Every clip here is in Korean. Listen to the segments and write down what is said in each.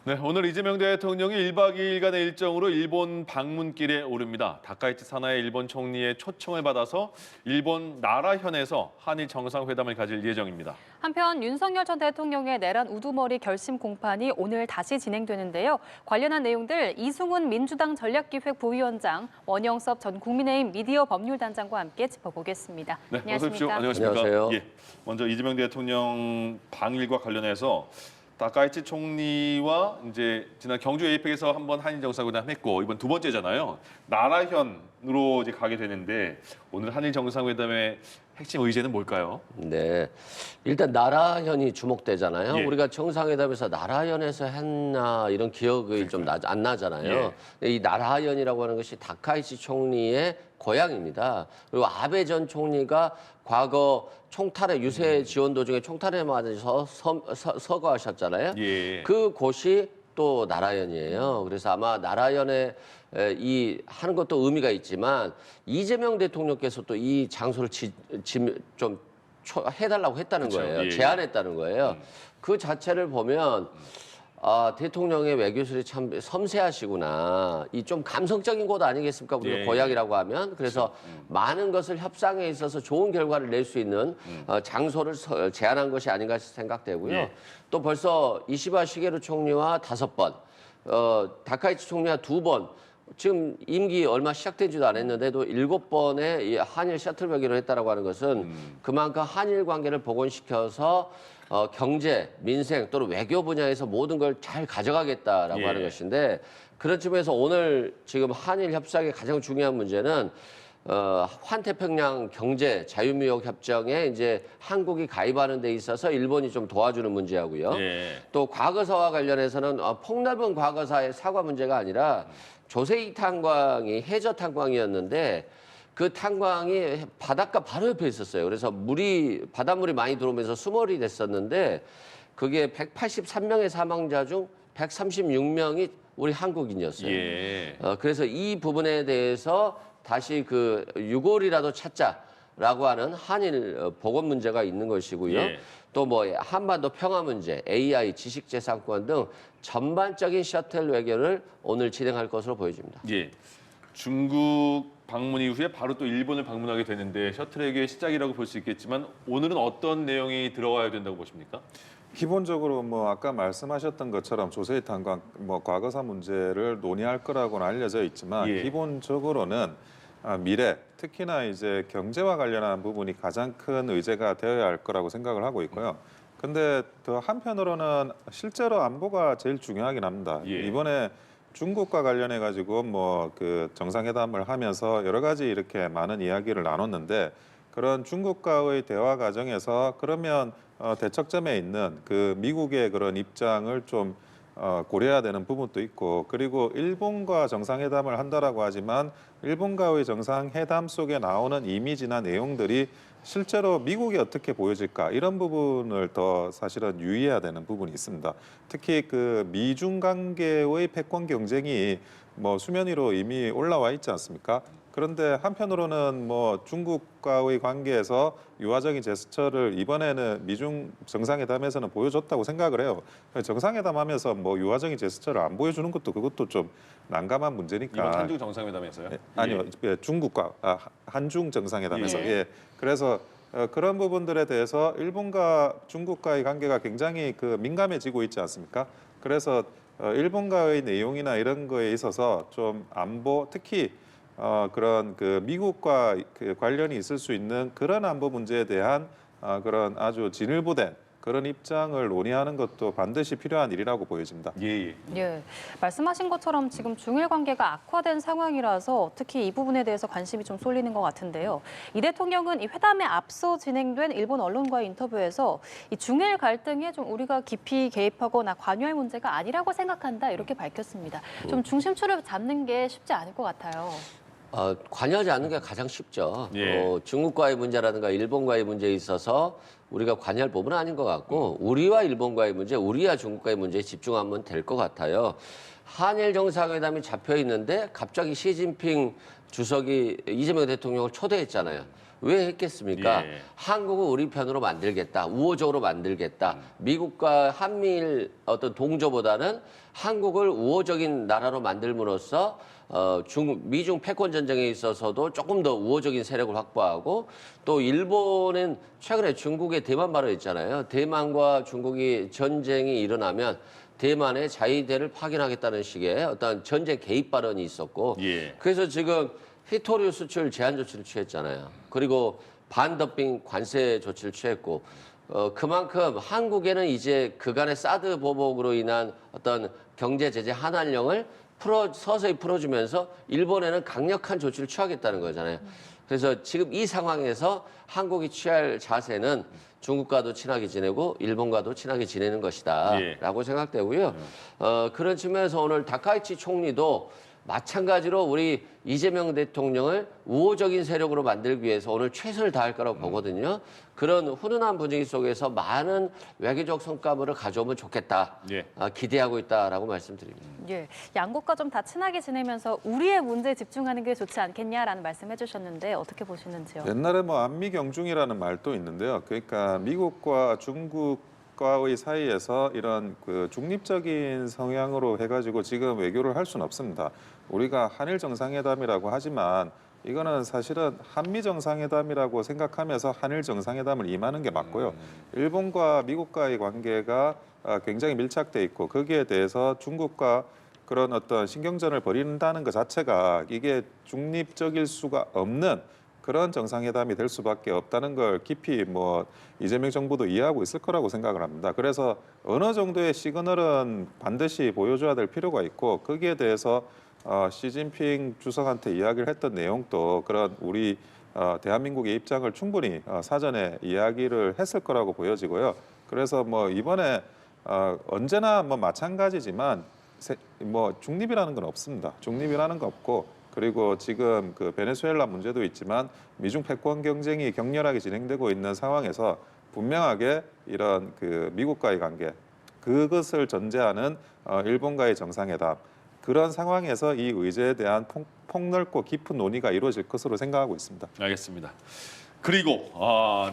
네, 오늘 이재명 대통령이 1박 2일간의 일정으로 일본 방문길에 오릅니다. 다카이치 사나이 일본 총리의 초청을 받아서 일본 나라현에서 한일 정상회담을 가질 예정입니다. 한편 윤석열 전 대통령의 내란 우두머리 결심 공판이 오늘 다시 진행되는데요. 관련한 내용들 이승훈 민주당 전략기획부위원장, 원영섭 전 국민의힘 미디어 법률단장과 함께 짚어보겠습니다. 네, 안녕하십니까? 어서 오십시오. 안녕하십니까? 안녕하세요. 예, 먼저 이재명 대통령 방일과 관련해서 다카이치 총리와 이제 지난 경주 에이펙에서 한번 한일 정상회담 했고 이번 두 번째잖아요. 나라현으로 이제 가게 되는데 오늘 한일 정상회담의 핵심 의제는 뭘까요? 네, 일단 나라현이 주목되잖아요. 예. 우리가 정상회담에서 나라현에서 했나 이런 기억이 좀 안 나잖아요. 이 나라현이라고 하는 것이 다카이치 총리의 고향입니다. 그리고 아베 전 총리가 과거 총탈의 유세 지원 도중에 총탈에 맞아서 서거하셨잖아요. 예. 그 곳이 또 나라현이에요. 그래서 아마 나라현에 이 하는 것도 의미가 있지만 이재명 대통령께서 또 이 장소를 좀 해달라고 했다는 그쵸. 거예요. 예. 제안했다는 거예요. 그 자체를 보면 대통령의 외교술이 참 섬세하시구나. 이 좀 감성적인 곳 아니겠습니까? 우리가 예. 고향이라고 하면. 그래서 많은 것을 협상에 있어서 좋은 결과를 낼 수 있는 장소를 제안한 것이 아닌가 생각되고요. 예. 또 벌써 이시바 시게루 총리와 5번, 다카이치 총리와 2번, 지금 임기 얼마 시작되지도 않았는데도 7번의 이 한일 셔틀 회견을 했다라고 하는 것은 그만큼 한일 관계를 복원시켜서 경제, 민생 또는 외교 분야에서 모든 걸 잘 가져가겠다라고 예. 하는 것인데 그런 측면에서 오늘 지금 한일 협상의 가장 중요한 문제는 환태평양 경제 자유무역 협정에 이제 한국이 가입하는 데 있어서 일본이 좀 도와주는 문제하고요. 예. 또 과거사와 관련해서는 폭넓은 과거사의 사과 문제가 아니라 조세희 탄광이 해저 탄광이었는데 그 탄광이 바닷가 바로 옆에 있었어요. 그래서 바닷물이 많이 들어오면서 수몰이 됐었는데 그게 183명의 사망자 중 136명이 우리 한국인이었어요. 예. 그래서 이 부분에 대해서 다시 그 유골이라도 찾자라고 하는 한일 보건 문제가 있는 것이고요. 예. 또 뭐 한반도 평화 문제, AI, 지식재산권 등 전반적인 셔틀 외교를 오늘 진행할 것으로 보여집니다. 예. 중국 방문 이후에 바로 또 일본을 방문하게 되는데 셔틀 외교의 시작이라고 볼 수 있겠지만 오늘은 어떤 내용이 들어와야 된다고 보십니까? 기본적으로 뭐 아까 말씀하셨던 것처럼 조세희 탄광 뭐 과거사 문제를 논의할 거라고는 알려져 있지만 예. 기본적으로는 미래 특히나 이제 경제와 관련한 부분이 가장 큰 의제가 되어야 할 거라고 생각을 하고 있고요. 근데 더 한편으로는 실제로 안보가 제일 중요하긴 합니다. 예. 이번에 중국과 관련해 가지고 뭐 그 정상회담을 하면서 여러 가지 이렇게 많은 이야기를 나눴는데 그런 중국과의 대화 과정에서 그러면 대척점에 있는 그 미국의 그런 입장을 좀 고려해야 되는 부분도 있고 그리고 일본과 정상회담을 한다라고 하지만 일본과의 정상회담 속에 나오는 이미지나 내용들이 실제로 미국이 어떻게 보여질까 이런 부분을 더 사실은 유의해야 되는 부분이 있습니다. 특히 그 미중 관계의 패권 경쟁이 뭐 수면 위로 이미 올라와 있지 않습니까? 그런데 한편으로는 뭐 중국과의 관계에서 유화적인 제스처를 이번에는 미중 정상회담에서는 보여줬다고 생각을 해요. 정상회담 하면서 뭐 유화적인 제스처를 안 보여주는 것도 그것도 좀 난감한 문제니까. 이번 한중 정상회담에서요? 아니요, 예. 중국과 한중 정상회담에서. 예. 예. 그래서 그런 부분들에 대해서 일본과 중국과의 관계가 굉장히 그 민감해지고 있지 않습니까? 그래서 일본과의 내용이나 이런 거에 있어서 좀 안보 특히 그런 그 미국과 그 관련이 있을 수 있는 그런 안보 문제에 대한 그런 아주 진일보된 그런 입장을 논의하는 것도 반드시 필요한 일이라고 보여집니다. 예. 예, 말씀하신 것처럼 지금 중일 관계가 악화된 상황이라서 특히 이 부분에 대해서 관심이 좀 쏠리는 것 같은데요. 이 대통령은 이 회담에 앞서 진행된 일본 언론과의 인터뷰에서 이 중일 갈등에 좀 우리가 깊이 개입하거나 관여할 문제가 아니라고 생각한다 이렇게 밝혔습니다. 좀 중심줄을 잡는 게 쉽지 않을 것 같아요. 관여하지 않는 게 가장 쉽죠. 예. 중국과의 문제라든가 일본과의 문제에 있어서 우리가 관여할 부분은 아닌 것 같고 우리와 일본과의 문제, 우리와 중국과의 문제에 집중하면 될 것 같아요. 한일 정상회담이 잡혀 있는데 갑자기 시진핑 주석이 이재명 대통령을 초대했잖아요. 왜 했겠습니까? 예. 한국을 우리 편으로 만들겠다, 우호적으로 만들겠다. 미국과 한미일 어떤 동조보다는 한국을 우호적인 나라로 만들므로써 미중 패권 전쟁에 있어서도 조금 더 우호적인 세력을 확보하고 또 일본은 최근에 중국의 대만 발언했잖아요. 대만과 중국이 전쟁이 일어나면 대만의 자위대를 파견하겠다는 식의 어떤 전쟁 개입 발언이 있었고 예. 그래서 지금 히토류 수출 제한 조치를 취했잖아요. 그리고 반더핑 관세 조치를 취했고 그만큼 한국에는 이제 그간의 사드 보복으로 인한 어떤 경제 제재 한한령을 서서히 풀어주면서 일본에는 강력한 조치를 취하겠다는 거잖아요. 그래서 지금 이 상황에서 한국이 취할 자세는 중국과도 친하게 지내고 일본과도 친하게 지내는 것이다라고 생각되고요. 그런 측면에서 오늘 다카이치 총리도 마찬가지로 우리 이재명 대통령을 우호적인 세력으로 만들기 위해서 오늘 최선을 다할 거라고 보거든요. 그런 훈훈한 분위기 속에서 많은 외교적 성과물을 가져오면 좋겠다. 예. 기대하고 있다라고 말씀드립니다. 예, 양국과 좀 다 친하게 지내면서 우리의 문제에 집중하는 게 좋지 않겠냐라는 말씀해 주셨는데 어떻게 보시는지요? 옛날에 뭐 안미경중이라는 말도 있는데요. 그러니까 미국과 중국과의 사이에서 이런 그 중립적인 성향으로 해가지고 지금 외교를 할 수는 없습니다. 우리가 한일 정상회담이라고 하지만 이거는 사실은 한미 정상회담이라고 생각하면서 한일 정상회담을 임하는 게 맞고요. 일본과 미국과의 관계가 굉장히 밀착돼 있고 거기에 대해서 중국과 그런 어떤 신경전을 벌인다는 것 자체가 이게 중립적일 수가 없는 그런 정상회담이 될 수밖에 없다는 걸 깊이 뭐 이재명 정부도 이해하고 있을 거라고 생각을 합니다. 그래서 어느 정도의 시그널은 반드시 보여줘야 될 필요가 있고 거기에 대해서 시진핑 주석한테 이야기를 했던 내용도 그런 우리 대한민국의 입장을 충분히 사전에 이야기를 했을 거라고 보여지고요. 그래서 뭐 이번에 언제나 뭐 마찬가지지만 뭐 중립이라는 건 없습니다. 중립이라는 거 없고 그리고 지금 그 베네수엘라 문제도 있지만 미중 패권 경쟁이 격렬하게 진행되고 있는 상황에서 분명하게 이런 그 미국과의 관계 그것을 전제하는 일본과의 정상회담 그런 상황에서 이 의제에 대한 폭넓고 깊은 논의가 이루어질 것으로 생각하고 있습니다. 알겠습니다. 그리고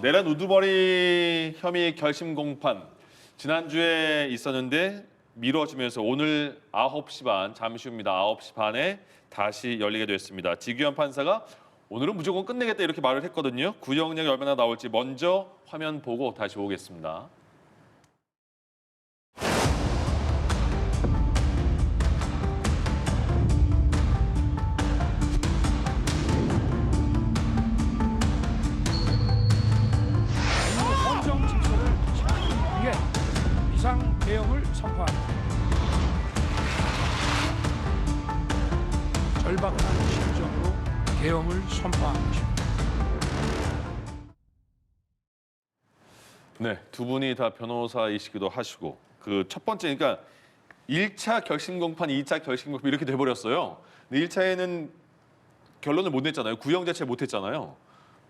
내란 우두머리 혐의 결심 공판 지난주에 있었는데 미뤄지면서 오늘 9시 반 잠시 후입니다. 9시 반에 다시 열리게 됐습니다. 지규현 판사가 오늘은 무조건 끝내겠다 이렇게 말을 했거든요. 구형량이 얼마나 나올지 먼저 화면 보고 다시 오겠습니다. 헌정 질서를 지키기 위해 비상 계엄을 선포합니다. 절박한 심정으로 계엄을 선포한 것입니다. 네, 두 분이 다 변호사이시기도 하시고 그 첫 번째 그러니까 1차 결심 공판, 2차 결심 공판 이렇게 돼 버렸어요. 근데 1차에는 결론을 못 냈잖아요. 구형 자체 못 했잖아요.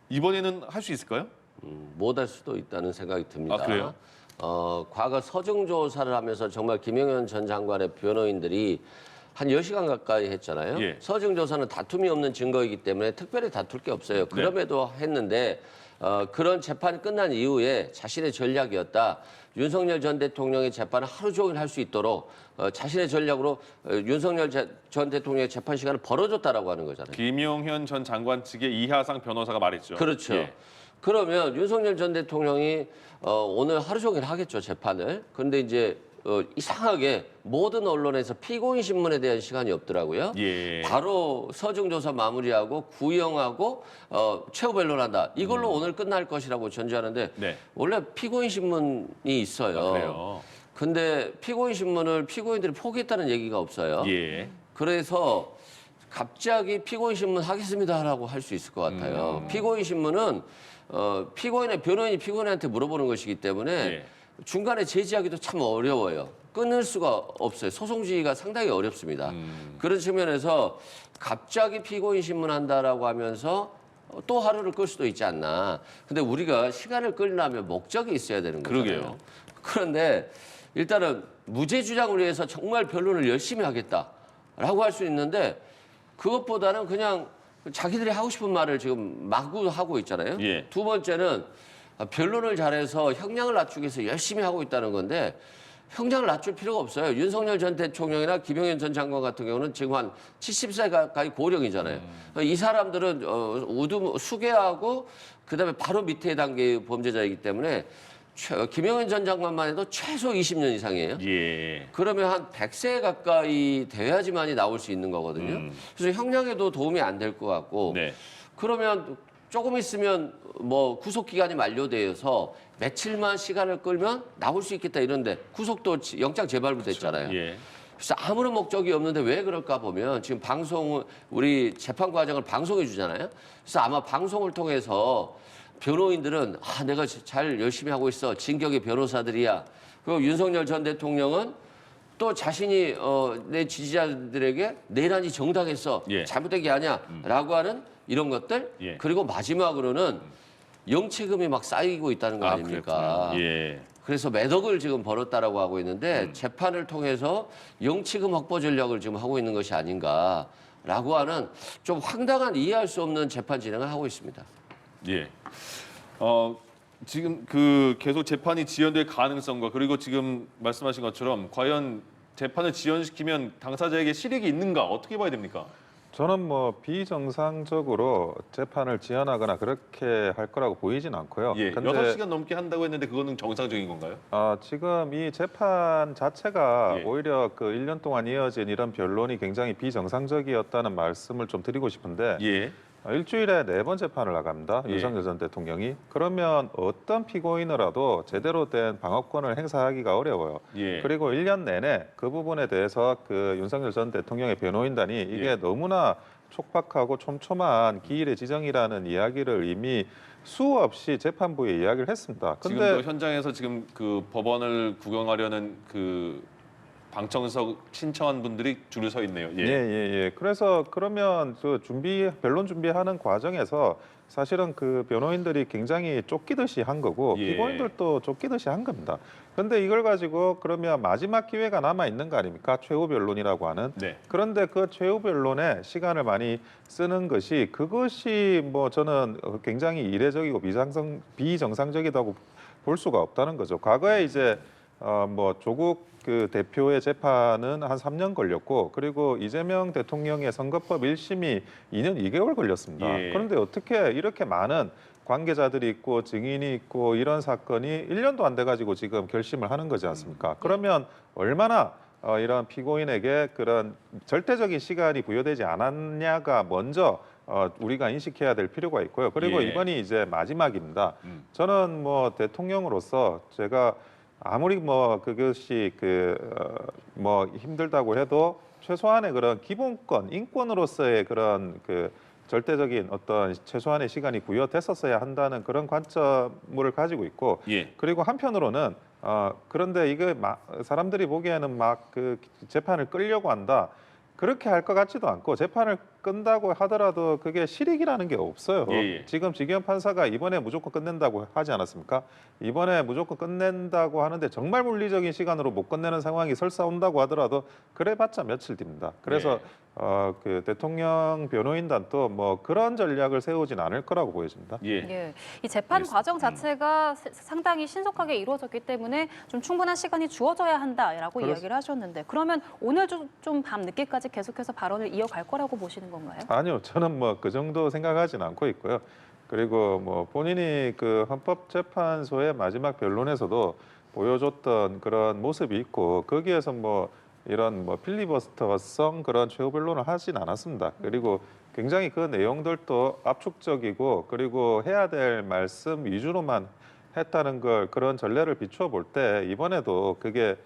이번에는 할 수 있을까요? 못할 수도 있다는 생각이 듭니다. 아, 그래요? 과거 서증 조사를 하면서 정말 김영현 전 장관의 변호인들이 한 10시간 가까이 했잖아요. 예. 서증 조사는 다툼이 없는 증거이기 때문에 특별히 다툴 게 없어요. 그럼에도 했는데 그런 재판이 끝난 이후에 자신의 전략이었다. 윤석열 전 대통령의 재판을 하루 종일 할 수 있도록 자신의 전략으로 윤석열 전 대통령의 재판 시간을 벌어줬다라고 하는 거잖아요. 김용현 전 장관 측의 이하상 변호사가 말했죠. 그렇죠. 예. 그러면 윤석열 전 대통령이 오늘 하루 종일 하겠죠, 재판을. 그런데 이제 이상하게 모든 언론에서 피고인 신문에 대한 시간이 없더라고요. 예. 바로 서증 조사 마무리하고 구형하고 최후 변론한다. 이걸로 오늘 끝날 것이라고 전제하는데 네. 원래 피고인 신문이 있어요. 아, 그래요. 근데 피고인 신문을 피고인들이 포기했다는 얘기가 없어요. 예. 그래서 갑자기 피고인 신문 하겠습니다라고 할 수 있을 것 같아요. 피고인 신문은 피고인의 변호인이 피고인한테 물어보는 것이기 때문에 예. 중간에 제지하기도 참 어려워요. 끊을 수가 없어요. 소송지가 상당히 어렵습니다. 그런 측면에서 갑자기 피고인 신문한다라고 하면서 또 하루를 끌 수도 있지 않나. 근데 우리가 시간을 끌려면 목적이 있어야 되는 거잖아요. 그러게요. 그런데 일단은 무죄 주장을 위해서 정말 변론을 열심히 하겠다라고 할 수 있는데 그것보다는 그냥 자기들이 하고 싶은 말을 지금 마구 하고 있잖아요. 예. 두 번째는 변론을 잘해서 형량을 낮추기 위해서 열심히 하고 있다는 건데 형량을 낮출 필요가 없어요. 윤석열 전 대통령이나 김용현 전 장관 같은 경우는 지금 한 70세 가까이 고령이잖아요. 이 사람들은 수괴하고 그다음에 바로 밑에 단계의 범죄자이기 때문에 김용현 전 장관만 해도 최소 20년 이상이에요. 예. 그러면 한 100세 가까이 돼야지만이 나올 수 있는 거거든요. 그래서 형량에도 도움이 안 될 것 같고 네. 그러면 조금 있으면 뭐 구속 기간이 만료돼서 며칠만 시간을 끌면 나올 수 있겠다 이런데 구속도 영장 재발부 됐잖아요. 예. 그래서 아무런 목적이 없는데 왜 그럴까 보면 지금 우리 재판 과정을 방송해 주잖아요. 그래서 아마 방송을 통해서 변호인들은 내가 잘 열심히 하고 있어. 진격의 변호사들이야. 그리고 윤석열 전 대통령은 또 자신이 내 지지자들에게 내란이 정당했어. 예. 잘못된 게 아니야라고 하는 이런 것들. 예. 그리고 마지막으로는 영치금이 막 쌓이고 있다는 거 아닙니까? 그랬구나. 예. 그래서 몇 억을 지금 벌었다라고 하고 있는데 재판을 통해서 영치금 확보 전략을 지금 하고 있는 것이 아닌가라고 하는 좀 황당한 이해할 수 없는 재판 진행을 하고 있습니다. 예. 지금 계속 재판이 지연될 가능성과 그리고 지금 말씀하신 것처럼 과연 재판을 지연시키면 당사자에게 실익이 있는가 어떻게 봐야 됩니까? 저는 뭐 비정상적으로 재판을 지연하거나 그렇게 할 거라고 보이진 않고요. 예. 근데 6시간 넘게 한다고 했는데 그거는 정상적인 건가요? 지금 이 재판 자체가 예. 오히려 1년 동안 이어진 이런 변론이 굉장히 비정상적이었다는 말씀을 좀 드리고 싶은데 예. 일주일에 4번 재판을 나갑니다. 예. 윤석열 전 대통령이. 그러면 어떤 피고인이라도 제대로 된 방어권을 행사하기가 어려워요. 예. 그리고 1년 내내 그 부분에 대해서 윤석열 전 대통령의 변호인단이 이게 예. 너무나 촉박하고 촘촘한 기일의 지정이라는 이야기를 이미 수없이 재판부에 이야기를 했습니다. 지금도 현장에서 지금 법원을 구경하려는 방청석 신청한 분들이 줄을 서 있네요. 예. 예. 그래서 그러면 변론 준비하는 과정에서 사실은 변호인들이 굉장히 쫓기듯이 한 거고 예. 피고인들도 쫓기듯이 한 겁니다. 그런데 이걸 가지고 그러면 마지막 기회가 남아 있는 거 아닙니까? 최후 변론이라고 하는. 네. 그런데 그 최후 변론에 시간을 많이 쓰는 그것이 뭐 저는 굉장히 이례적이고 비정상적이라고 볼 수가 없다는 거죠. 과거에 이제 조국 대표의 재판은 한 3년 걸렸고 그리고 이재명 대통령의 선거법 1심이 2년 2개월 걸렸습니다. 예. 그런데 어떻게 이렇게 많은 관계자들이 있고 증인이 있고 이런 사건이 1년도 안 돼 가지고 지금 결심을 하는 거지 않습니까? 그러면 얼마나 이런 피고인에게 그런 절대적인 시간이 부여되지 않았냐가 먼저 우리가 인식해야 될 필요가 있고요. 그리고 예. 이번이 이제 마지막입니다. 저는 대통령으로서 제가 아무리 그것이 힘들다고 해도 최소한의 그런 기본권, 인권으로서의 그런 절대적인 어떤 최소한의 시간이 부여됐었어야 한다는 그런 관점을 가지고 있고, 예. 그리고 한편으로는 그런데 이게 사람들이 보기에는 재판을 끌려고 한다. 그렇게 할 것 같지도 않고 재판을 끈다고 하더라도 그게 실익이라는 게 없어요. 예. 지금 지기현 판사가 이번에 무조건 끝낸다고 하지 않았습니까? 이번에 무조건 끝낸다고 하는데 정말 물리적인 시간으로 못 끝내는 상황이 설사 온다고 하더라도 그래봤자 며칠 뒤입니다. 그래서 대통령 변호인단도 그런 전략을 세우진 않을 거라고 보여집니다. 예. 예, 이 재판 과정 자체가 상당히 신속하게 이루어졌기 때문에 좀 충분한 시간이 주어져야 한다라고 이야기를 하셨는데 그러면 오늘 좀 밤 늦게까지 계속해서 발언을 이어갈 거라고 보시는 건가요? 아니요, 저는 그 정도 생각하진 않고 있고요. 그리고 본인이 헌법재판소의 마지막 변론에서도 보여줬던 그런 모습이 있고 거기에서 이런 필리버스터성 그런 최후 변론을 하진 않았습니다. 그리고 굉장히 그 내용들도 압축적이고 그리고 해야 될 말씀 위주로만 했다는 걸 그런 전례를 비추어 볼 때 이번에도 그게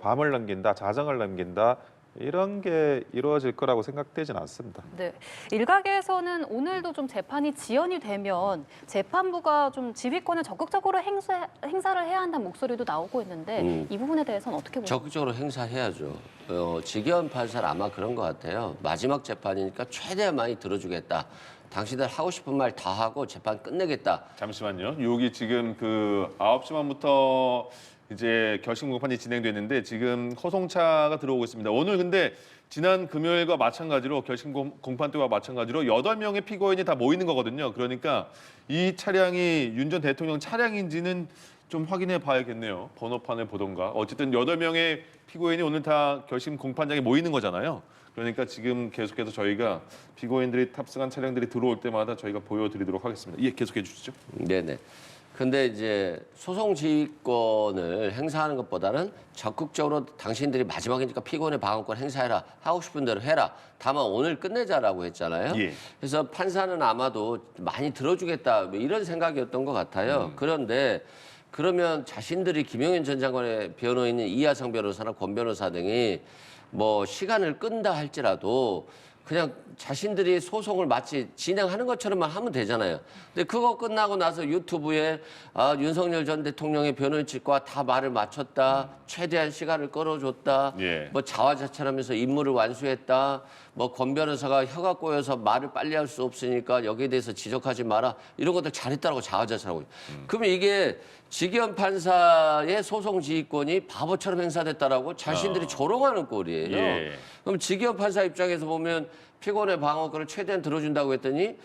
밤을 넘긴다, 자정을 넘긴다 이런 게 이루어질 거라고 생각되진 않습니다. 네, 일각에서는 오늘도 좀 재판이 지연이 되면 재판부가 좀 지휘권을 적극적으로 행사를 해야 한다는 목소리도 나오고 있는데 이 부분에 대해서는 어떻게 보세요? 적극적으로 행사해야죠. 지기현 판사는 아마 그런 것 같아요. 마지막 재판이니까 최대한 많이 들어주겠다. 당신들 하고 싶은 말 다 하고 재판 끝내겠다. 잠시만요. 여기 지금 9시 반부터 이제 결심 공판이 진행됐는데 지금 호송차가 들어오고 있습니다. 오늘 근데 지난 금요일과 마찬가지로 결심 공판 때와 마찬가지로 8명의 피고인이 다 모이는 거거든요. 그러니까 이 차량이 윤 전 대통령 차량인지는 좀 확인해 봐야겠네요. 번호판을 보던가. 어쨌든 8명의 피고인이 오늘 다 결심 공판장에 모이는 거잖아요. 그러니까 지금 계속해서 저희가 피고인들이 탑승한 차량들이 들어올 때마다 저희가 보여드리도록 하겠습니다. 예, 계속해 주시죠. 네네. 근데 이제 소송 지휘권을 행사하는 것보다는 적극적으로 당신들이 마지막이니까 피고인의 방어권 행사해라. 하고 싶은 대로 해라. 다만 오늘 끝내자라고 했잖아요. 예. 그래서 판사는 아마도 많이 들어주겠다 뭐 이런 생각이었던 것 같아요. 그런데 그러면 자신들이 김용현 전 장관의 변호인인 이하성 변호사나 권 변호사 등이 뭐 시간을 끈다 할지라도 그냥 자신들이 소송을 마치 진행하는 것처럼만 하면 되잖아요. 근데 그거 끝나고 나서 유튜브에 윤석열 전 대통령의 변호인 측과 다 말을 맞췄다. 최대한 시간을 끌어줬다. 예. 뭐 자화자찬하면서 임무를 완수했다. 뭐 권 변호사가 혀가 꼬여서 말을 빨리 할 수 없으니까 여기에 대해서 지적하지 마라. 이런 것들 잘했다라고 자화자찬하고. 그러면 이게 지기현 판사의 소송 지휘권이 바보처럼 행사됐다라고 자신들이 조롱하는 꼴이에요. 예. 그럼 지기현 판사 입장에서 보면 피고인의 방어권을 최대한 들어준다고 했더니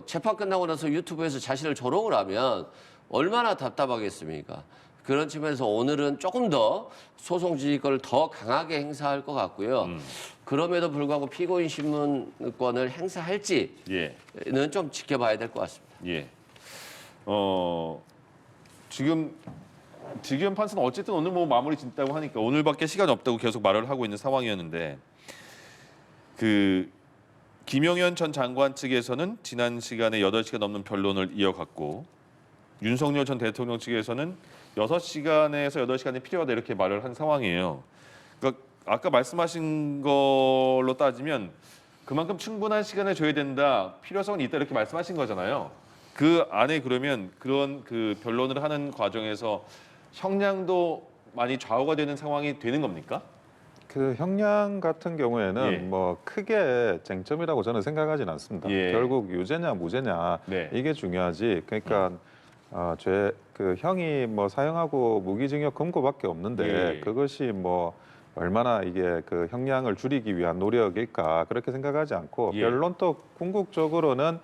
재판 끝나고 나서 유튜브에서 자신을 조롱을 하면 얼마나 답답하겠습니까? 그런 측면에서 오늘은 조금 더 소송 지휘권을 더 강하게 행사할 것 같고요. 그럼에도 불구하고 피고인 신문권을 행사할지는 예. 좀 지켜봐야 될 것 같습니다. 예. 지금 지기현 판사는 어쨌든 오늘 뭐 마무리 짓다고 하니까 오늘밖에 시간이 없다고 계속 말을 하고 있는 상황이었는데 그 김용현 전 장관 측에서는 지난 시간에 8시간 넘는 변론을 이어갔고 윤석열 전 대통령 측에서는 6시간에서 8시간이 필요하다 이렇게 말을 한 상황이에요. 그러니까 아까 말씀하신 걸로 따지면 그만큼 충분한 시간을 줘야 된다, 필요성은 있다 이렇게 말씀하신 거잖아요. 그 안에 그러면 그런 그 변론을 하는 과정에서 형량도 많이 좌우가 되는 상황이 되는 겁니까? 그 형량 같은 경우에는 예. 뭐 크게 쟁점이라고 저는 생각하지는 않습니다. 예. 결국 유죄냐 무죄냐 네. 이게 중요하지. 그러니까 그 형이 뭐 사형하고 무기징역 금고밖에 없는데 예. 그것이 뭐 얼마나 이게 그 형량을 줄이기 위한 노력일까 그렇게 생각하지 않고 예. 변론도 궁극적으로는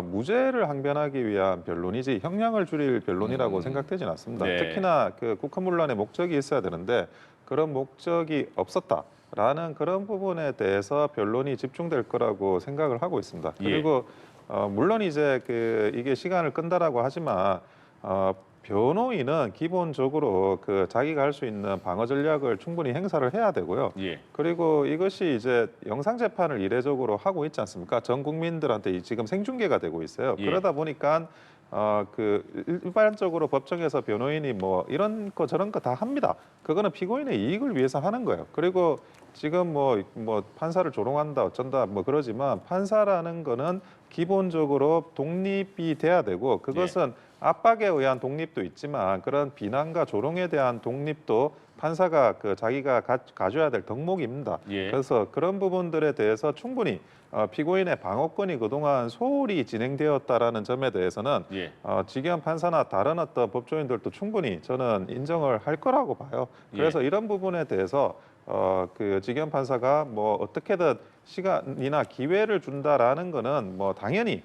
무죄를 항변하기 위한 변론이지 형량을 줄일 변론이라고 생각되지는 않습니다. 네. 특히나 그 국회문란의 목적이 있어야 되는데 그런 목적이 없었다라는 그런 부분에 대해서 변론이 집중될 거라고 생각을 하고 있습니다. 예. 그리고 물론 이제 그 이게 시간을 끈다라고 하지만 변호인은 기본적으로 그 자기가 할 수 있는 방어 전략을 충분히 행사를 해야 되고요. 예. 그리고 이것이 이제 영상 재판을 이례적으로 하고 있지 않습니까? 전 국민들한테 지금 생중계가 되고 있어요. 예. 그러다 보니까 그 일반적으로 법정에서 변호인이 뭐 이런 거 저런 거 다 합니다. 그거는 피고인의 이익을 위해서 하는 거예요. 그리고 지금 뭐 판사를 조롱한다 어쩐다 뭐 그러지만 판사라는 거는 기본적으로 독립이 돼야 되고 그것은 압박에 의한 독립도 있지만 그런 비난과 조롱에 대한 독립도 판사가 그 자기가 가져야 될 덕목입니다. 예. 그래서 그런 부분들에 대해서 충분히 피고인의 방어권이 그동안 소홀히 진행되었다라는 점에 대해서는 예. 지기현 판사나 다른 어떤 법조인들도 충분히 저는 인정을 할 거라고 봐요. 그래서 이런 부분에 대해서 그 지기현 판사가 뭐 어떻게든 시간이나 기회를 준다라는 거는 뭐 당연히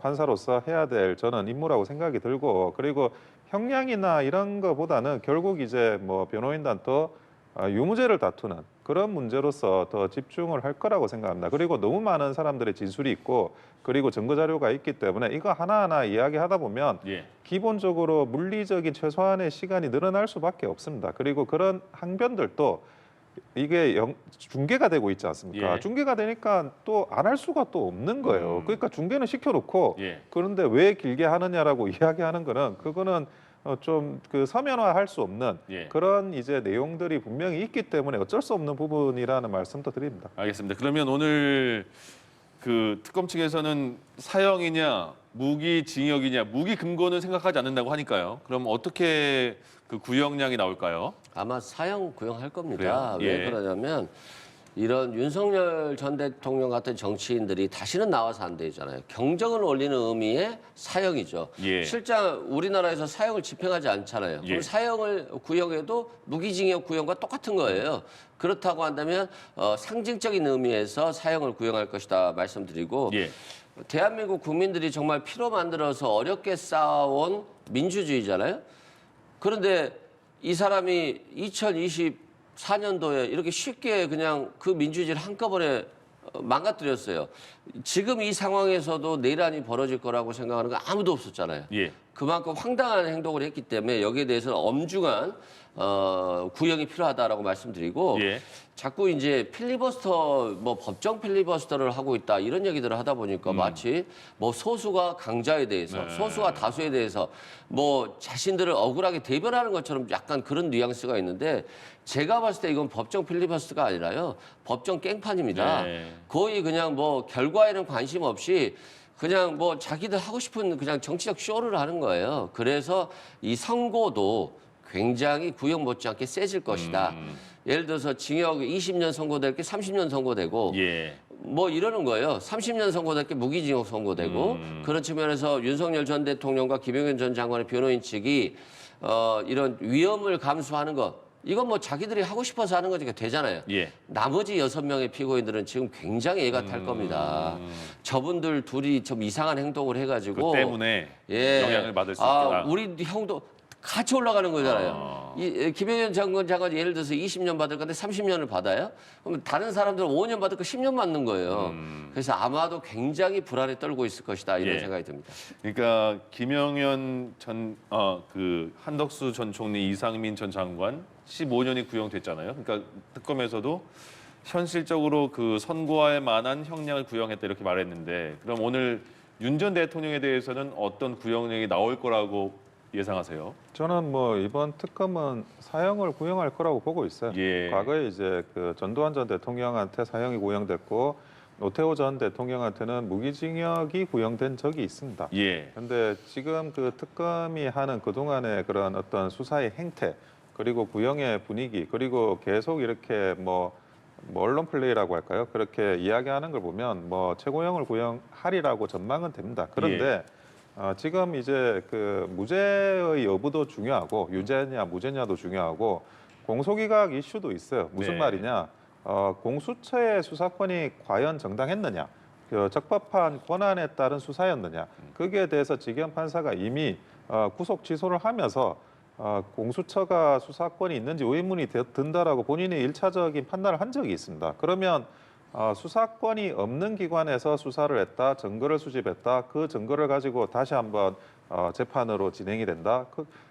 판사로서 해야 될 저는 임무라고 생각이 들고 그리고 형량이나 이런 거보다는 결국 이제 뭐 변호인단도 유무죄를 다투는 그런 문제로서 더 집중을 할 거라고 생각합니다. 그리고 너무 많은 사람들의 진술이 있고 그리고 증거 자료가 있기 때문에 이거 하나하나 이야기하다 보면 예. 기본적으로 물리적인 최소한의 시간이 늘어날 수밖에 없습니다. 그리고 그런 항변들도 이게 중계가 되고 있지 않습니까? 예. 중계가 되니까 또 안 할 수가 또 없는 거예요. 그러니까 중계는 시켜놓고 예. 그런데 왜 길게 하느냐라고 이야기하는 거는 그거는 좀 그 서면화할 수 없는 예. 그런 이제 내용들이 분명히 있기 때문에 어쩔 수 없는 부분이라는 말씀도 드립니다. 알겠습니다. 그러면 오늘 그 특검 측에서는 사형이냐 무기징역이냐 무기 금고는 생각하지 않는다고 하니까요. 그럼 어떻게 그 구형량이 나올까요? 아마 사형 구형할 겁니다. 그래요? 예. 왜 그러냐면 이런 윤석열 전 대통령 같은 정치인들이 다시는 나와서 안 되잖아요. 경적을 올리는 의미의 사형이죠. 예. 실제 우리나라에서 사형을 집행하지 않잖아요. 예. 그럼 사형을 구형해도 무기징역 구형과 똑같은 거예요. 그렇다고 한다면 상징적인 의미에서 사형을 구형할 것이다 말씀드리고 예. 대한민국 국민들이 정말 피로 만들어서 어렵게 쌓아온 민주주의잖아요. 그런데 이 사람이 2024년도에 이렇게 쉽게 그냥 그 민주주의를 한꺼번에 망가뜨렸어요. 지금 이 상황에서도 내란이 벌어질 거라고 생각하는 건 아무도 없었잖아요. 예. 그만큼 황당한 행동을 했기 때문에 여기에 대해서는 엄중한 구형이 필요하다라고 말씀드리고 예. 자꾸 이제 필리버스터 뭐 법정 필리버스터를 하고 있다 이런 얘기들을 하다 보니까 마치 뭐 소수가 강자에 대해서 네. 소수가 다수에 대해서 뭐 자신들을 억울하게 대변하는 것처럼 약간 그런 뉘앙스가 있는데 제가 봤을 때 이건 법정 필리버스터가 아니라요 법정 깽판입니다. 네. 거의 그냥 뭐 결과에는 관심 없이 그냥 뭐 자기들 하고 싶은 그냥 정치적 쇼를 하는 거예요. 그래서 이 선고도 굉장히 구형 못지않게 세질 것이다. 예를 들어서 징역 20년 선고될 게 30년 선고되고 예. 뭐 이러는 거예요. 30년 선고될 게 무기징역 선고되고 그런 측면에서 윤석열 전 대통령과 김용현 전 장관의 변호인 측이 이런 위험을 감수하는 것 이건 뭐 자기들이 하고 싶어서 하는 거니까 되잖아요. 예. 나머지 6명의 피고인들은 지금 굉장히 애가 탈 겁니다. 저분들 둘이 좀 이상한 행동을 해가지고 그 때문에 영향을 받을 수 있다. 우리 형도 같이 올라가는 거잖아요. 김용현 장관이 예를 들어서 20년 받을 건데 30년을 받아요? 그럼 다른 사람들은 5년 받을 거 10년 받는 거예요. 그래서 아마도 굉장히 불안에 떨고 있을 것이다 이런 예. 생각이 듭니다. 그러니까 김영현 전 그 한덕수 전 총리, 이상민 전 장관 15년이 구형됐잖아요. 그러니까 특검에서도 현실적으로 그 선고할 만한 형량을 구형했다 이렇게 말했는데 그럼 오늘 윤 전 대통령에 대해서는 어떤 구형량이 나올 거라고 예상하세요? 저는 뭐 이번 특검은 사형을 구형할 거라고 보고 있어요. 예. 과거에 이제 그 전두환 전 대통령한테 사형이 구형됐고 노태우 전 대통령한테는 무기징역이 구형된 적이 있습니다. 예. 근데 지금 그 특검이 하는 그동안의 그런 어떤 수사의 행태 그리고 구형의 분위기 그리고 계속 이렇게 뭐 언론 플레이라고 할까요? 그렇게 이야기하는 걸 보면 뭐 최고형을 구형하리라고 전망은 됩니다. 그런데 지금 이제 그 무죄의 여부도 중요하고 유죄냐 무죄냐도 중요하고 공소기각 이슈도 있어요. 무슨 네. 말이냐? 공수처의 수사권이 과연 정당했느냐? 그 적법한 권한에 따른 수사였느냐? 거기에 대해서 지경 판사가 이미 구속 취소를 하면서 공수처가 수사권이 있는지 의문이 든다라고 본인이 일차적인 판단을 한 적이 있습니다. 그러면 수사권이 없는 기관에서 수사를 했다, 증거를 수집했다, 그 증거를 가지고 다시 한번 재판으로 진행이 된다.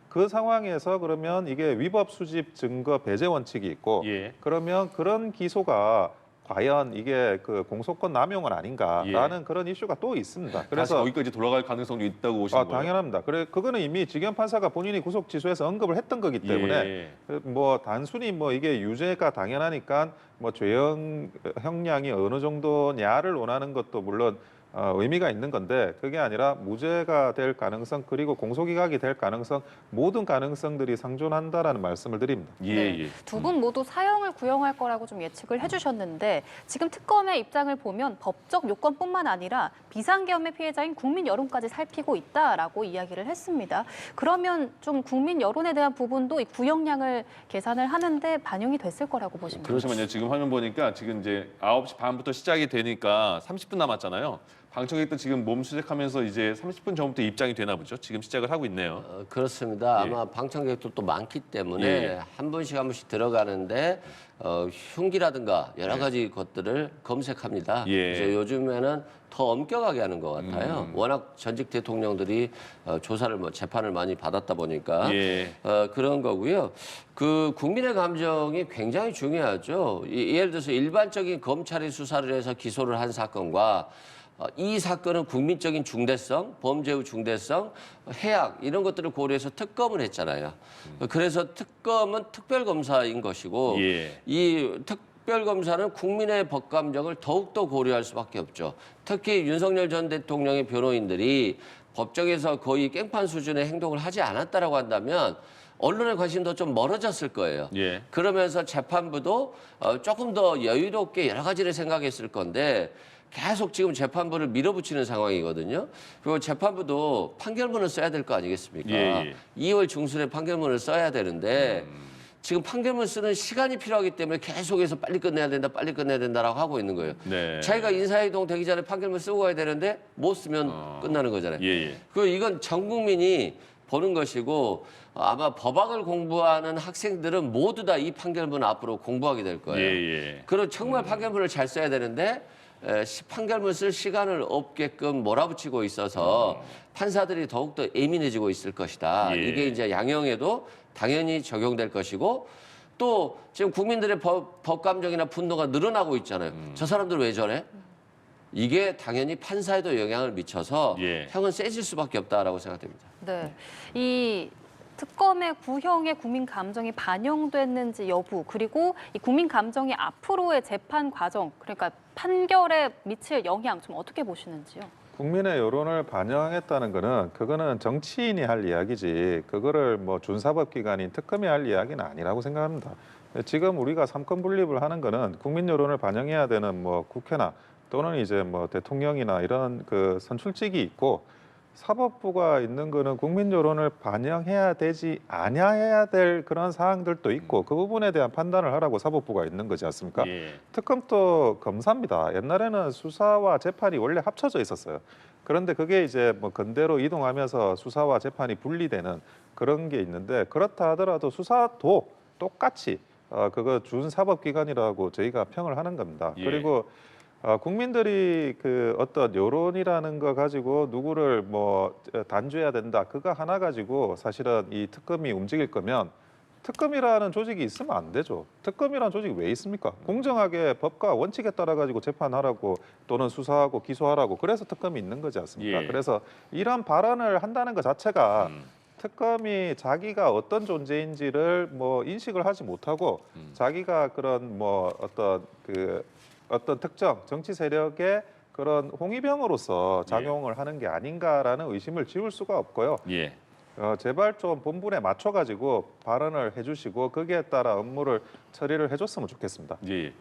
그 상황에서 그러면 이게 위법 수집 증거 배제 원칙이 있고, 예. 그러면 그런 기소가 과연 이게 그 공소권 남용은 아닌가라는 그런 이슈가 또 있습니다. 그래서 그래서 거기까지 돌아갈 가능성도 있다고 보시는 거예요? 당연합니다. 그거는 이미 지경 판사가 본인이 구속 취소해서 언급을 했던 거기 때문에 예. 뭐 단순히 뭐 이게 유죄가 당연하니까 뭐 죄형 형량이 어느 정도냐를 원하는 것도 물론 의미가 있는 건데 그게 아니라 무죄가 될 가능성 그리고 공소기각이 될 가능성 모든 가능성들이 상존한다라는 말씀을 드립니다. 예, 네. 예. 두 분 모두 사형을 구형할 거라고 좀 예측을 해주셨는데 지금 특검의 입장을 보면 법적 요건뿐만 아니라 비상계엄의 피해자인 국민 여론까지 살피고 있다라고 이야기를 했습니다. 그러면 좀 국민 여론에 대한 부분도 이 구형량을 계산을 하는데 반영이 됐을 거라고 보십니까? 잠시만요. 지금 화면 보니까 지금 이제 9시 반부터 시작이 되니까 30분 남았잖아요. 방청객도 지금 몸 수색하면서 이제 30분 전부터 입장이 되나 보죠. 지금 시작을 하고 있네요. 그렇습니다. 예. 아마 방청객도 많기 때문에 예. 한 번씩 들어가는데 흉기라든가 여러 가지 것들을 검색합니다. 예. 그래서 요즘에는 더 엄격하게 하는 것 같아요. 워낙 전직 대통령들이 조사를 재판을 많이 받았다 보니까 예. 그런 거고요. 그 국민의 감정이 굉장히 중요하죠. 예를 들어서 일반적인 검찰이 수사를 해서 기소를 한 사건과 이 사건은 국민적인 중대성, 범죄의 중대성, 해악 이런 것들을 고려해서 특검을 했잖아요. 그래서 특검은 특별검사인 것이고 예. 이 특별검사는 국민의 법감정을 더욱더 고려할 수밖에 없죠. 특히 윤석열 전 대통령의 변호인들이 법정에서 거의 깽판 수준의 행동을 하지 않았다라고 한다면 언론의 관심도 좀 멀어졌을 거예요. 예. 그러면서 재판부도 조금 더 여유롭게 여러 가지를 생각했을 건데 계속 지금 재판부를 밀어붙이는 상황이거든요. 그리고 재판부도 판결문을 써야 될 거 아니겠습니까? 예, 예. 2월 중순에 판결문을 써야 되는데 지금 판결문 쓰는 시간이 필요하기 때문에 계속해서 빨리 끝내야 된다, 빨리 끝내야 된다라고 하고 있는 거예요. 네. 자기가 인사이동 되기 전에 판결문 쓰고 가야 되는데 못 쓰면 끝나는 거잖아요. 예, 예. 그 이건 전 국민이 보는 것이고 아마 법학을 공부하는 학생들은 모두 다 이 판결문 앞으로 공부하게 될 거예요. 예, 예. 그리고 정말 판결문을 잘 써야 되는데 판결문 쓸 시간을 없게끔 몰아붙이고 있어서 판사들이 더욱더 예민해지고 있을 것이다. 예. 이게 이제 양형에도 당연히 적용될 것이고 또 지금 국민들의 법 감정이나 분노가 늘어나고 있잖아요. 저 사람들 왜 저래? 이게 당연히 판사에도 영향을 미쳐서 예. 형은 세질 수밖에 없다라고 생각됩니다. 네. 이 특검의 구형에 국민 감정이 반영됐는지 여부, 그리고 이 국민 감정이 앞으로의 재판 과정, 그러니까 판결에 미칠 영향 좀 어떻게 보시는지요? 국민의 여론을 반영했다는 거는 그거는 정치인이 할 이야기지 그거를 뭐 준사법기관인 특검이 할 이야기는 아니라고 생각합니다. 지금 우리가 삼권 분립을 하는 거는 국민 여론을 반영해야 되는 뭐 국회나 또는 이제 뭐 대통령이나 이런 그 선출직이 있고 사법부가 있는 거는 국민 여론을 반영해야 되지 아니해야 될 그런 사항들도 있고 그 부분에 대한 판단을 하라고 사법부가 있는 거지 않습니까? 예. 특검도 검사입니다. 옛날에는 수사와 재판이 원래 합쳐져 있었어요. 그런데 그게 이제 뭐 근대로 이동하면서 수사와 재판이 분리되는 그런 게 있는데 그렇다 하더라도 수사도 똑같이 그거 준사법기관이라고 저희가 평을 하는 겁니다. 예. 그리고 국민들이 그 어떤 여론이라는 거 가지고 누구를 뭐 단죄해야 된다 그거 하나 가지고 사실은 이 특검이 움직일 거면 특검이라는 조직이 있으면 안 되죠. 특검이라는 조직이 왜 있습니까? 공정하게 법과 원칙에 따라 가지고 재판하라고 또는 수사하고 기소하라고 그래서 특검이 있는 거지 않습니까? 예. 그래서 이런 발언을 한다는 것 자체가 특검이 자기가 어떤 존재인지를 뭐 인식을 하지 못하고 자기가 그런 뭐 어떤 특정 정치 세력의 그런 홍위병으로서 작용을 하는 게 아닌가라는 의심을 지울 수가 없고요. 예. 제발 좀 본분에 맞춰가지고 발언을 해주시고 거기에 따라 업무를 처리를 해줬으면 좋겠습니다. 예.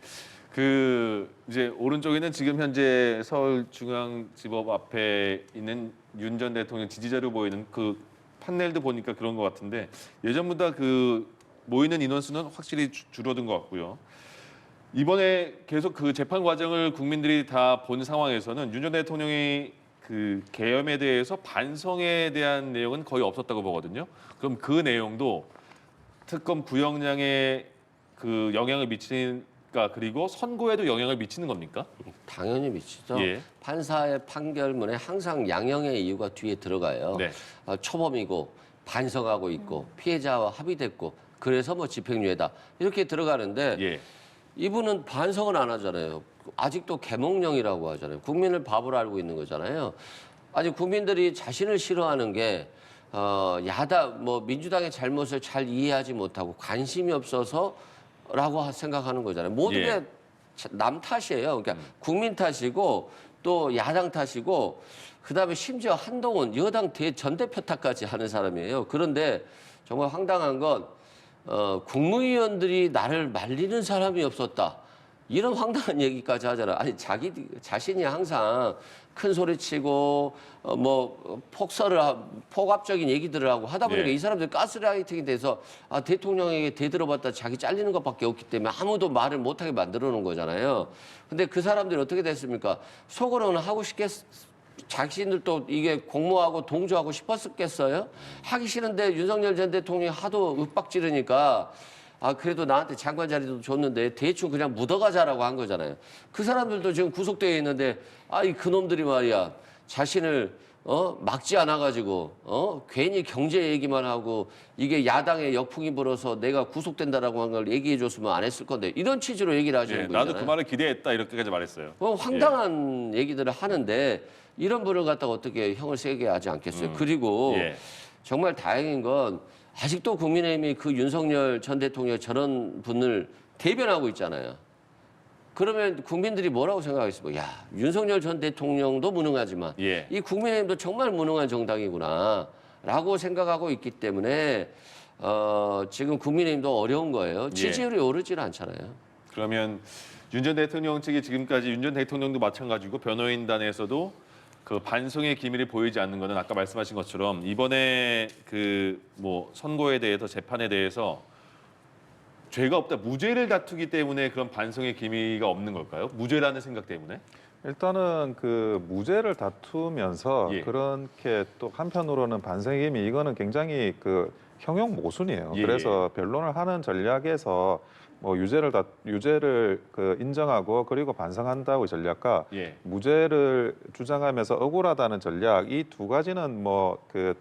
그 이제 오른쪽에는 지금 현재 서울중앙지법 앞에 있는 윤 전 대통령 지지자로 보이는 그 판넬도 보니까 그런 것 같은데 예전보다 그 모이는 인원수는 확실히 줄어든 것 같고요. 이번에 계속 그 재판 과정을 국민들이 다 본 상황에서는 윤 전 대통령이 그 계엄에 대해서 반성에 대한 내용은 거의 없었다고 보거든요. 그럼 그 내용도 특검 구형량에 그 영향을 미치니까 그리고 선고에도 영향을 미치는 겁니까? 당연히 미치죠. 예. 판사의 판결문에 항상 양형의 이유가 뒤에 들어가요. 네. 초범이고 반성하고 있고 피해자와 합의됐고 그래서 뭐 집행유예다 이렇게 들어가는데 예. 이분은 반성은 안 하잖아요. 아직도 계몽령이라고 하잖아요. 국민을 바보로 알고 있는 거잖아요. 아니 국민들이 자신을 싫어하는 게 야당 뭐 민주당의 잘못을 잘 이해하지 못하고 관심이 없어서라고 생각하는 거잖아요. 모든 예. 게 남 탓이에요. 그러니까 국민 탓이고 또 야당 탓이고 그다음에 심지어 한동훈 여당 전 대표 탓까지 하는 사람이에요. 그런데 정말 황당한 건 국무위원들이 나를 말리는 사람이 없었다. 이런 황당한 얘기까지 하잖아. 아니 자기 자신이 항상 큰 소리치고 폭압적인 얘기들을 하고 하다 보니까 예. 이 사람들 가스라이팅이 돼서 대통령에게 대들어봤다 자기 잘리는 것밖에 없기 때문에 아무도 말을 못하게 만들어 놓은 거잖아요. 근데 그 사람들이 어떻게 됐습니까? 속으로는 하고 자신들도 이게 공모하고 동조하고 싶었겠어요? 하기 싫은데 윤석열 전 대통령이 하도 윽박지르니까 그래도 나한테 장관 자리도 줬는데 대충 그냥 묻어가자라고 한 거잖아요. 그 사람들도 지금 구속되어 있는데 이 그놈들이 말이야 자신을 막지 않아가지고 괜히 경제 얘기만 하고 이게 야당의 역풍이 불어서 내가 구속된다라고 한 걸 얘기해줬으면 안 했을 건데 이런 취지로 얘기를 하시는 예. 분이잖아요. 나도 그 말을 기대했다 이렇게까지 말했어요. 황당한 얘기들을 하는데 이런 분을 갖다가 어떻게 형을 세게 하지 않겠어요. 그리고 예. 정말 다행인 건 아직도 국민의힘이 그 윤석열 전 대통령 저런 분을 대변하고 있잖아요. 그러면 국민들이 뭐라고 생각하겠습니까? 야, 윤석열 전 대통령도 무능하지만 예. 이 국민의힘도 정말 무능한 정당이구나 라고 생각하고 있기 때문에 지금 국민의힘도 어려운 거예요. 예. 지지율이 오르질 않잖아요. 그러면 윤 전 대통령 측이 지금까지 윤 전 대통령도 마찬가지고 변호인단에서도 그 반성의 기미를 보이지 않는 거는 아까 말씀하신 것처럼 이번에 그 뭐 선고에 대해서 재판에 대해서 죄가 없다 무죄를 다투기 때문에 그런 반성의 기미가 없는 걸까요? 무죄라는 생각 때문에? 일단은 그 무죄를 다투면서 예. 그렇게 또 한편으로는 반성의 힘이 이거는 굉장히 그 형용 모순이에요. 예. 그래서 변론을 하는 전략에서 뭐 유죄를 그 인정하고 그리고 반성한다고 전략과 예. 무죄를 주장하면서 억울하다는 전략 이 두 가지는 뭐 그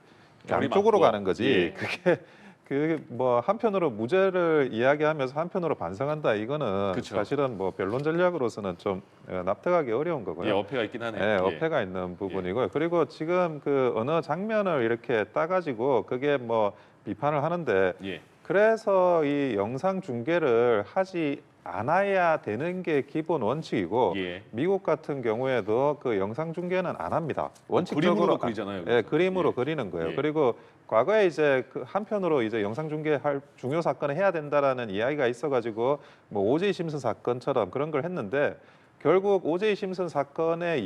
결이 양쪽으로 맞고. 가는 거지. 예. 그게 그 뭐 한편으로 무죄를 이야기하면서 한편으로 반성한다 이거는 그쵸. 사실은 뭐 변론 전략으로서는 좀 납득하기 어려운 거고요. 예, 어폐가 있긴 하네요. 네, 예. 어폐가 있는 부분이고요. 그리고 지금 그 어느 장면을 이렇게 따가지고 그게 뭐 비판을 하는데 예. 그래서 이 영상 중계를 하지 않아야 되는 게 기본 원칙이고 예. 미국 같은 경우에도 그 영상 중계는 안 합니다. 원칙적으로 그림으로 그리잖아요. 예, 그래서. 그림으로 예. 그리는 거예요. 예. 그리고 과거에 이제 그 한편으로 이제 영상 중계할 중요 사건을 해야 된다라는 이야기가 있어가지고 뭐 오제이 심슨 사건처럼 그런 걸 했는데 결국 오제이 심슨 사건의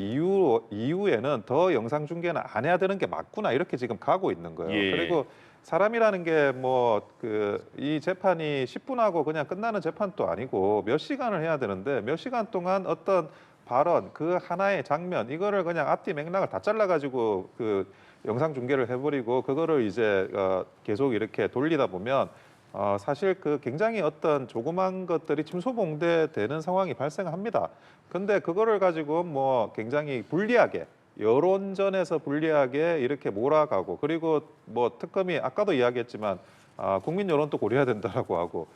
이후에는 더 영상 중계는 안 해야 되는 게 맞구나 이렇게 지금 가고 있는 거예요. 예. 그리고 사람이라는 게 뭐 그 이 재판이 10분하고 그냥 끝나는 재판도 아니고 몇 시간을 해야 되는데 몇 시간 동안 어떤 발언 그 하나의 장면 이거를 그냥 앞뒤 맥락을 다 잘라가지고 그 영상 중계를 해버리고 그거를 이제 계속 이렇게 돌리다 보면 사실 그 굉장히 어떤 조그만 것들이 침소봉대되는 상황이 발생합니다. 근데 그거를 가지고 뭐 굉장히 불리하게 여론전에서 불리하게 이렇게 몰아가고 그리고 뭐 특검이 아까도 이야기했지만 국민 여론도 고려해야 된다라고 하고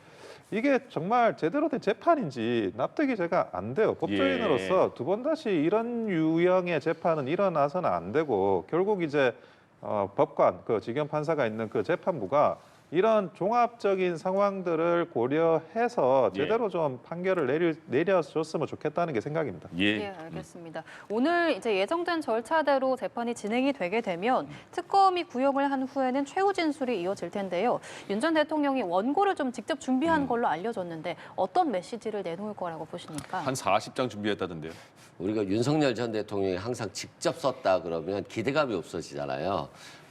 이게 정말 제대로 된 재판인지 납득이 제가 안 돼요. 법조인으로서 두 번 다시 이런 유형의 재판은 일어나서는 안 되고 결국 이제 법관 그 직영 판사가 있는 그 재판부가 이런 종합적인 상황들을 고려해서 제대로 좀 판결을 내려줬으면 좋겠다는 게 생각입니다. 예. 예, 알겠습니다. 오늘 이제 예정된 절차대로 재판이 진행이 되게 되면 특검이 구형을 한 후에는 최후 진술이 이어질 텐데요. 윤 전 대통령이 원고를 좀 직접 준비한 걸로 알려졌는데 어떤 메시지를 내놓을 거라고 보십니까? 한 40장 준비했다던데요. 우리가 윤석열 전 대통령이 항상 직접 썼다 그러면 기대감이 없어지잖아요.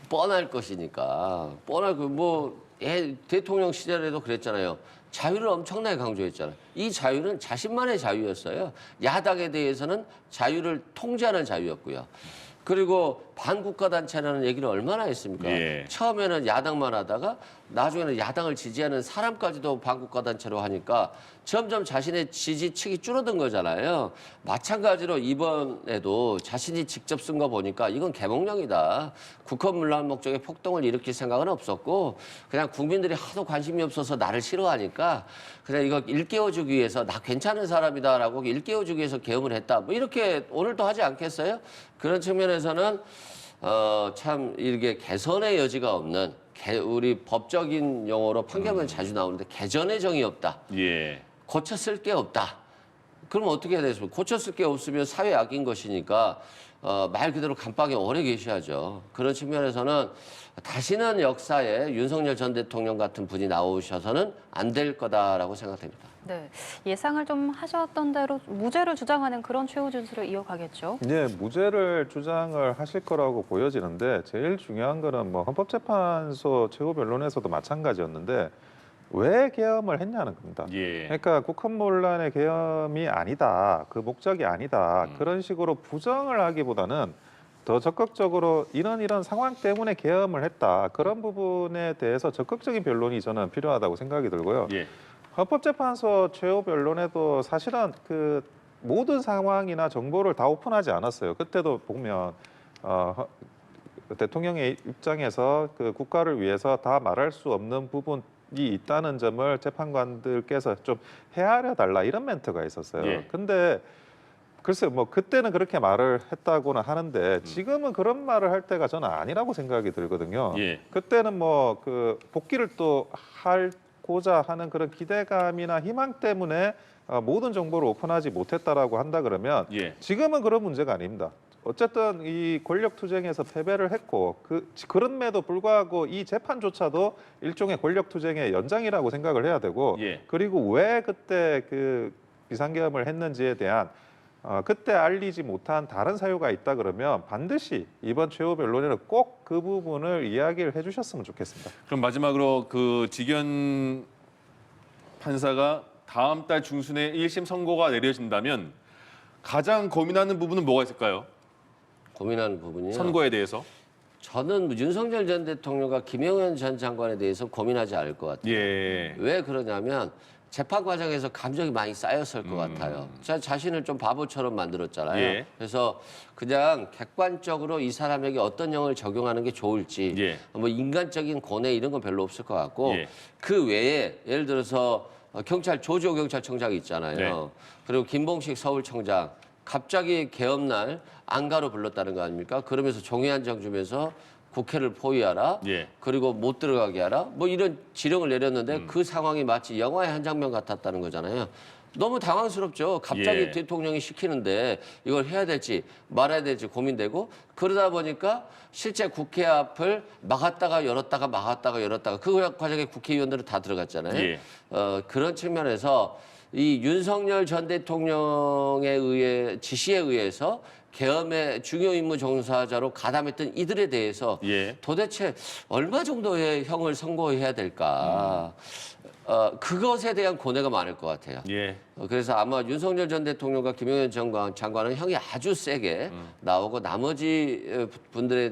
뻔할 것이니까. 뻔할 대통령 시절에도 그랬잖아요. 자유를 엄청나게 강조했잖아요. 이 자유는 자신만의 자유였어요. 야당에 대해서는 자유를 통제하는 자유였고요. 그리고 반국가 단체라는 얘기를 얼마나 했습니까? 예. 처음에는 야당만 하다가 나중에는 야당을 지지하는 사람까지도 반국가 단체로 하니까 점점 자신의 지지층이 줄어든 거잖아요. 마찬가지로 이번에도 자신이 직접 쓴 거 보니까 이건 개몽령이다. 국헌 문란 목적의 폭동을 일으킬 생각은 없었고 그냥 국민들이 하도 관심이 없어서 나를 싫어하니까 그냥 이거 일깨워주기 위해서 나 괜찮은 사람이다라고 일깨워주기 위해서 계엄을 했다. 뭐 이렇게 오늘도 하지 않겠어요? 그런 측면에서는 참 이게 개선의 여지가 없는 우리 법적인 용어로 판결문 자주 나오는데 개전의 정이 없다. 예. 고쳐 쓸 게 없다. 그럼 어떻게 해야 되겠습니까? 고쳐 쓸 게 없으면 사회 악인 것이니까 말 그대로 감방에 오래 계셔야죠. 그런 측면에서는 다시는 역사에 윤석열 전 대통령 같은 분이 나오셔서는 안 될 거다라고 생각됩니다. 네, 예상을 좀 하셨던 대로 무죄를 주장하는 그런 최후 진술을 이어가겠죠. 네, 무죄를 주장을 하실 거라고 보여지는데 제일 중요한 거는 뭐 헌법재판소 최고 변론에서도 마찬가지였는데 왜 계엄을 했냐는 겁니다. 예. 그러니까 국헌문란의 계엄이 아니다, 그 목적이 아니다 그런 식으로 부정을 하기보다는 더 적극적으로 이런 상황 때문에 계엄을 했다 그런 부분에 대해서 적극적인 변론이 저는 필요하다고 생각이 들고요. 예. 헌법재판소 최후 변론에도 사실은 그 모든 상황이나 정보를 다 오픈하지 않았어요. 그때도 보면 대통령의 입장에서 그 국가를 위해서 다 말할 수 없는 부분이 있다는 점을 재판관들께서 좀 헤아려 달라 이런 멘트가 있었어요. 예. 근데 글쎄 뭐 그때는 그렇게 말을 했다고는 하는데 지금은 그런 말을 할 때가 저는 아니라고 생각이 들거든요. 예. 그때는 뭐 그 복귀를 또 하고자 하는 그런 기대감이나 희망 때문에 모든 정보를 오픈하지 못했다라고 한다 그러면 예. 지금은 그런 문제가 아닙니다. 어쨌든 이 권력 투쟁에서 패배를 했고 그럼에도 불구하고 이 재판조차도 일종의 권력 투쟁의 연장이라고 생각을 해야 되고 예. 그리고 왜 그때 그 비상계엄을 했는지에 대한 그때 알리지 못한 다른 사유가 있다 그러면 반드시 이번 최후 변론에는 꼭 그 부분을 이야기를 해주셨으면 좋겠습니다. 그럼 마지막으로 그 지견 판사가 다음 달 중순에 1심 선고가 내려진다면 가장 고민하는 부분은 뭐가 있을까요? 고민하는 부분이요. 선거에 대해서. 저는 윤석열 전 대통령과 김영현 전 장관에 대해서 고민하지 않을 것 같아요. 예. 왜 그러냐면 재판 과정에서 감정이 많이 쌓였을 것 같아요. 제 자신을 좀 바보처럼 만들었잖아요. 예. 그래서 그냥 객관적으로 이 사람에게 어떤 형을 적용하는 게 좋을지 예. 뭐 인간적인 고뇌 이런 건 별로 없을 것 같고 예. 그 외에 예를 들어서 경찰 조지호 경찰청장이 있잖아요. 네. 그리고 김봉식 서울청장 갑자기 계엄날 안가로 불렀다는 거 아닙니까? 그러면서 종이 한 장 주면서 국회를 포위하라. 예. 그리고 못 들어가게 하라. 뭐 이런 지령을 내렸는데 그 상황이 마치 영화의 한 장면 같았다는 거잖아요. 너무 당황스럽죠. 갑자기 예. 대통령이 시키는데 이걸 해야 될지 말아야 될지 고민되고 그러다 보니까 실제 국회 앞을 막았다가 열었다가 막았다가 열었다가 그 과정에 국회의원들은 다 들어갔잖아요. 예. 그런 측면에서 이 윤석열 전 대통령에 의해 지시에 의해서 계엄의 중요 임무 종사자로 가담했던 이들에 대해서 예. 도대체 얼마 정도의 형을 선고해야 될까? 그것에 대한 고뇌가 많을 것 같아요. 예. 그래서 아마 윤석열 전 대통령과 김영현 장관은 형이 아주 세게 나오고 나머지 분들에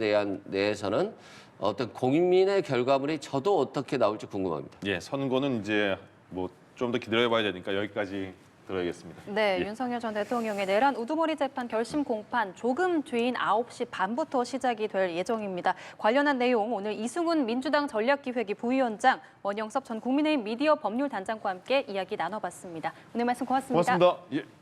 대해서는 어떤 고민의 결과물이 저도 어떻게 나올지 궁금합니다. 예. 선고는 이제 뭐 좀 더 기다려봐야 되니까 여기까지 들어야겠습니다. 네, 예. 윤석열 전 대통령의 내란 우두머리 재판 결심 공판 조금 뒤인 9시 반부터 시작이 될 예정입니다. 관련한 내용 오늘 이승훈 민주당 전략기획위 부위원장, 원영섭 전 국민의힘 미디어 법률단장과 함께 이야기 나눠봤습니다. 오늘 말씀 고맙습니다. 고맙습니다. 예.